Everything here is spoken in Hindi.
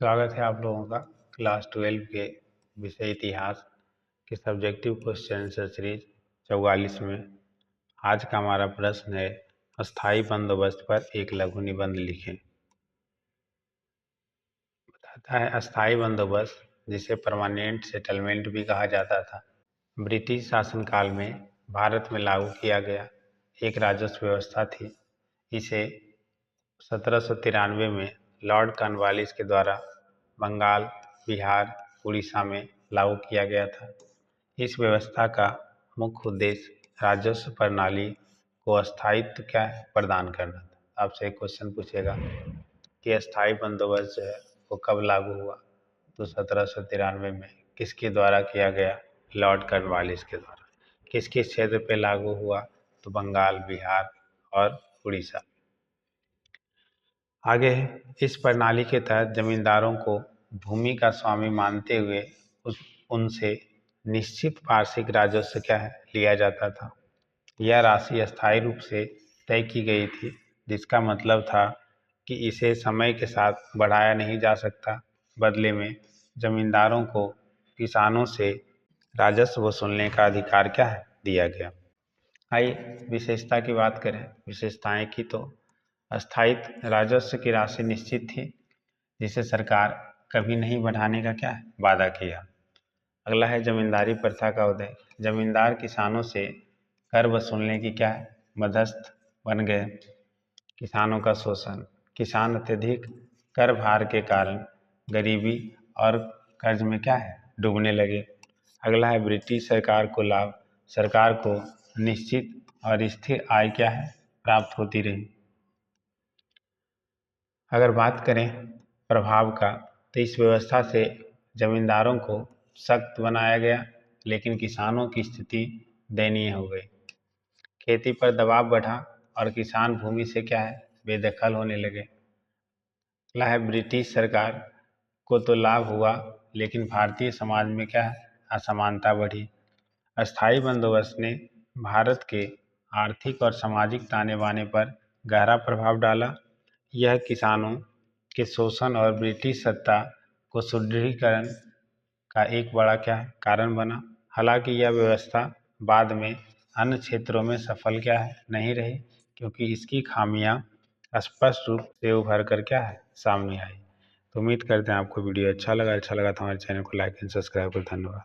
स्वागत है आप लोगों का क्लास 12 के विषय इतिहास के सब्जेक्टिव क्वेश्चन आंसर सीरीज 44 में। आज का हमारा प्रश्न है, अस्थाई बंदोबस्त पर एक लघु निबंध लिखें। बताता है, अस्थाई बंदोबस्त जिसे परमानेंट सेटलमेंट भी कहा जाता था, ब्रिटिश शासनकाल में भारत में लागू किया गया एक राजस्व व्यवस्था थी। इसे 1793 में लॉर्ड कॉर्नवालिस के द्वारा बंगाल, बिहार, उड़ीसा में लागू किया गया था। इस व्यवस्था का मुख्य उद्देश्य राजस्व प्रणाली को अस्थायित्व प्रदान करना था। आपसे एक क्वेश्चन पूछेगा कि अस्थायी बंदोबस्त जो है वो कब लागू हुआ, तो 1793 में। किसके द्वारा किया गया? लॉर्ड कॉर्नवालिस के द्वारा। किस किस क्षेत्र पे लागू हुआ? तो बंगाल, बिहार और उड़ीसा। आगे है, इस प्रणाली के तहत जमींदारों को भूमि का स्वामी मानते हुए उनसे निश्चित वार्षिक राजस्व लिया जाता था। यह राशि अस्थायी रूप से तय की गई थी, जिसका मतलब था कि इसे समय के साथ बढ़ाया नहीं जा सकता। बदले में जमींदारों को किसानों से राजस्व वसूलने का अधिकार दिया गया। आइए विशेषता की बात करें। विशेषताएं की तो अस्थायित्व, राजस्व की राशि निश्चित थी जिसे सरकार कभी नहीं बढ़ाने का वादा किया। अगला है जमींदारी प्रथा का उदय। जमींदार किसानों से कर वसूलने की मध्यस्थ बन गए। किसानों का शोषण, किसान अत्यधिक कर भार के कारण गरीबी और कर्ज में डूबने लगे। अगला है ब्रिटिश सरकार को लाभ। सरकार को निश्चित और स्थिर आय प्राप्त होती रही। अगर बात करें प्रभाव का, तो इस व्यवस्था से जमींदारों को सख्त बनाया गया, लेकिन किसानों की स्थिति दयनीय हो गई। खेती पर दबाव बढ़ा और किसान भूमि से बेदखल होने लगे। अगला है ब्रिटिश सरकार को तो लाभ हुआ, लेकिन भारतीय समाज में असमानता बढ़ी। अस्थायी बंदोबस्त ने भारत के आर्थिक और सामाजिक ताने बाने पर गहरा प्रभाव डाला। यह किसानों के शोषण और ब्रिटिश सत्ता को सुदृढ़ीकरण का एक बड़ा कारण बना। हालांकि यह व्यवस्था बाद में अन्य क्षेत्रों में सफल नहीं रही, क्योंकि इसकी खामियां स्पष्ट रूप से उभर कर सामने आई। तो उम्मीद करते हैं आपको वीडियो अच्छा लगा तो हमारे चैनल को लाइक एंड सब्सक्राइब कर धन्यवाद।